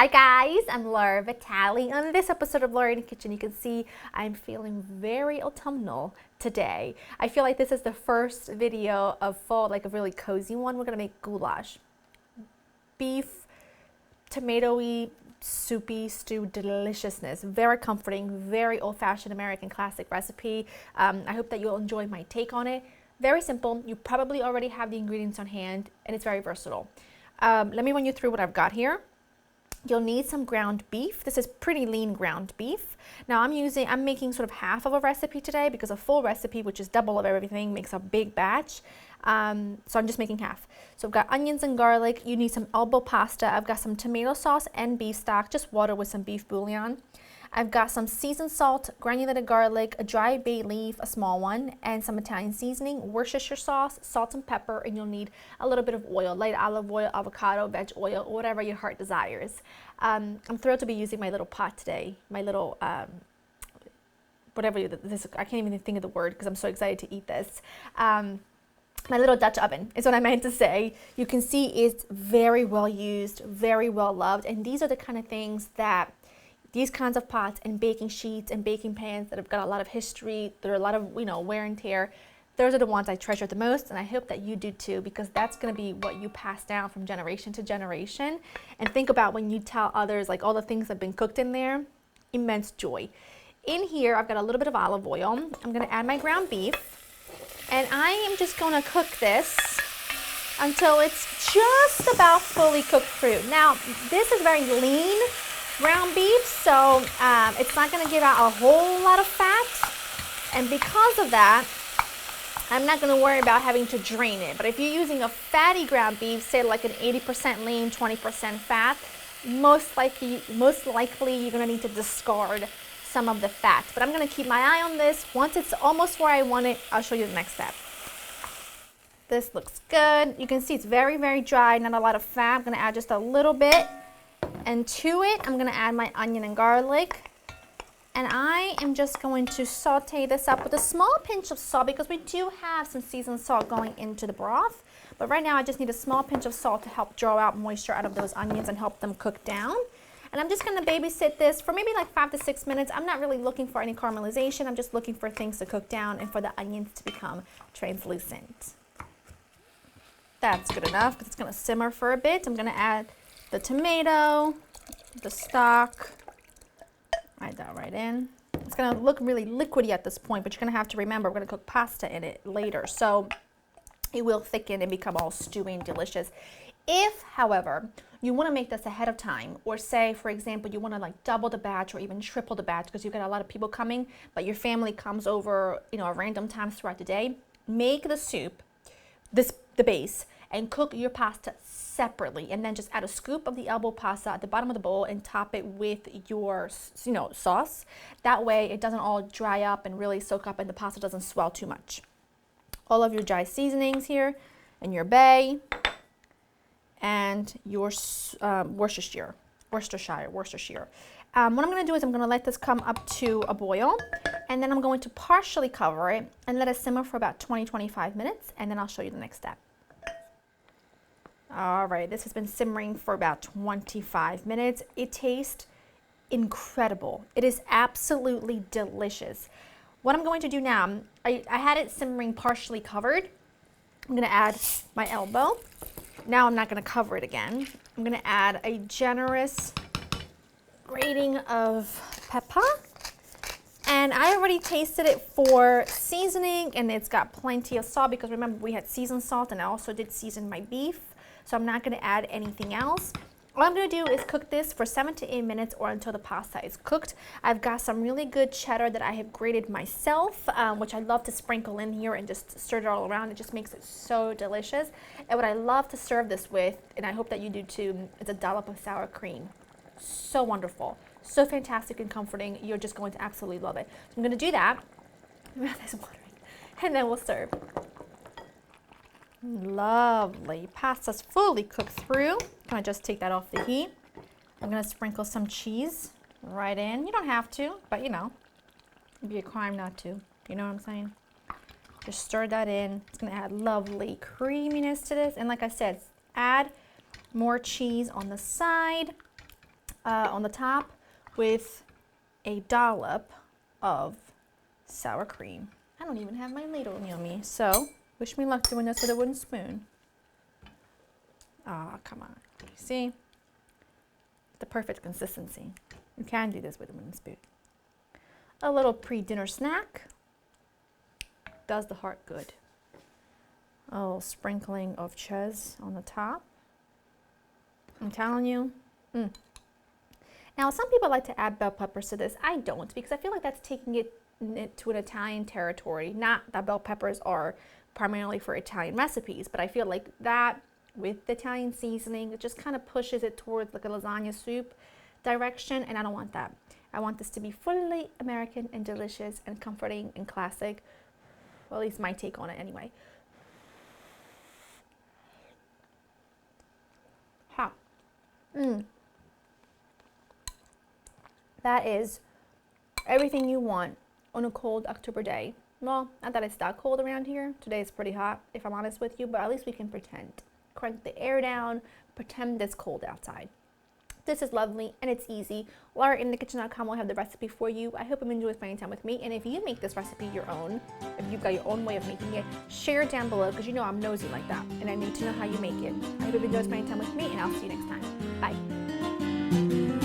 Hi guys, I'm Laura Vitale. On this episode of Laura in the Kitchen, you can see I'm feeling very autumnal today. I feel like this is the first video of fall, like a really cozy one. We're gonna make goulash. Beef, tomatoey, soupy stew deliciousness. Very comforting, very old-fashioned American classic recipe. I hope that you'll enjoy my take on it. Very simple. You probably already have the ingredients on hand, and it's very versatile. Let me run you through what I've got here. You'll need some ground beef. This is pretty lean ground beef. Now I'm making sort of half of a recipe today because a full recipe, which is double of everything, makes a big batch. So I'm just making half. So I've got onions and garlic. You need some elbow pasta. I've got some tomato sauce and beef stock, just water with some beef bouillon. I've got some seasoned salt, granulated garlic, a dry bay leaf, a small one, and some Italian seasoning, Worcestershire sauce, salt and pepper, and you'll need a little bit of oil, light olive oil, avocado, veg oil, whatever your heart desires. I'm thrilled to be using my little pot today, my little, whatever this, I can't even think of the word because I'm so excited to eat this. My little Dutch oven is what I meant to say. You can see it's very well used, very well loved, and these are the kind of things that these kinds of pots and baking sheets and baking pans that have got a lot of history, there are a lot of wear and tear. Those are the ones I treasure the most, and I hope that you do too, because that's going to be what you pass down from generation to generation. And think about when you tell others like all the things that have been cooked in there, immense joy. In here, I've got a little bit of olive oil. I'm going to add my ground beef, and I am just going to cook this until it's just about fully cooked through. Now, this is very lean ground beef, so it's not going to give out a whole lot of fat, and because of that, I'm not going to worry about having to drain it. But if you're using a fatty ground beef, say like an 80% lean, 20% fat, most likely you're going to need to discard some of the fat. But I'm going to keep my eye on this. Once it's almost where I want it, I'll show you the next step. This looks good. You can see it's very, very dry, not a lot of fat. I'm going to add just a little bit. And to it, I'm going to add my onion and garlic. And I am just going to saute this up with a small pinch of salt because we do have some seasoned salt going into the broth. But right now I just need a small pinch of salt to help draw out moisture out of those onions and help them cook down. And I'm just going to babysit this for maybe like 5 to 6 minutes. I'm not really looking for any caramelization. I'm just looking for things to cook down and for the onions to become translucent. That's good enough because it's going to simmer for a bit. I'm going to add the tomato, the stock, add that right in. It's going to look really liquidy at this point, but you're going to have to remember we're going to cook pasta in it later, so it will thicken and become all stewy and delicious. If, however, you want to make this ahead of time, or say, for example, you want to like double the batch or even triple the batch because you've got a lot of people coming, but your family comes over, at random times throughout the day, make the soup, the base, and cook your pasta separately, and then just add a scoop of the elbow pasta at the bottom of the bowl and top it with your sauce. That way it doesn't all dry up and really soak up and the pasta doesn't swell too much. All of your dry seasonings here, and your bay, and your Worcestershire. What I'm going to do is I'm going to let this come up to a boil, and then I'm going to partially cover it and let it simmer for about 20-25 minutes, and then I'll show you the next step. All right, this has been simmering for about 25 minutes. It tastes incredible. It is absolutely delicious. What I'm going to do now, I had it simmering partially covered. I'm going to add my elbow. Now I'm not going to cover it again. I'm going to add a generous grating of pepper. And I already tasted it for seasoning, and it's got plenty of salt because remember we had seasoned salt, and I also did season my beef. So I'm not going to add anything else. All I'm going to do is cook this for 7 to 8 minutes or until the pasta is cooked. I've got some really good cheddar that I have grated myself, which I love to sprinkle in here and just stir it all around. It just makes it so delicious. And what I love to serve this with, and I hope that you do too, is a dollop of sour cream. So wonderful, so fantastic and comforting. You're just going to absolutely love it. So I'm going to do that. My mouth is watering. And then we'll serve. Lovely. Pasta's fully cooked through. I'm going to just take that off the heat. I'm going to sprinkle some cheese right in. You don't have to, but it'd be a crime not to. You know what I'm saying? Just stir that in. It's going to add lovely creaminess to this. And like I said, add more cheese on the side. on the top with a dollop of sour cream. I don't even have my ladle near me, so wish me luck doing this with a wooden spoon. Ah, come on. See? The perfect consistency. You can do this with a wooden spoon. A little pre-dinner snack does the heart good. A little sprinkling of ches on the top. I'm telling you. Now, some people like to add bell peppers to this. I don't, because I feel like that's taking it to an Italian territory. Not that bell peppers are primarily for Italian recipes, but I feel like that with the Italian seasoning, it just kind of pushes it towards like a lasagna soup direction, and I don't want that. I want this to be fully American and delicious and comforting and classic. Well, at least my take on it anyway. Ha. That is everything you want on a cold October day. Well, not that it's that cold around here. Today is pretty hot, if I'm honest with you, but at least we can pretend. Crank the air down, pretend it's cold outside. This is lovely and it's easy. LauraInTheKitchen.com will have the recipe for you. I hope you enjoy spending time with me. And if you make this recipe your own, if you've got your own way of making it, share it down below, because you know I'm nosy like that and I need to know how you make it. I hope you enjoy spending time with me, and I'll see you next time. Bye.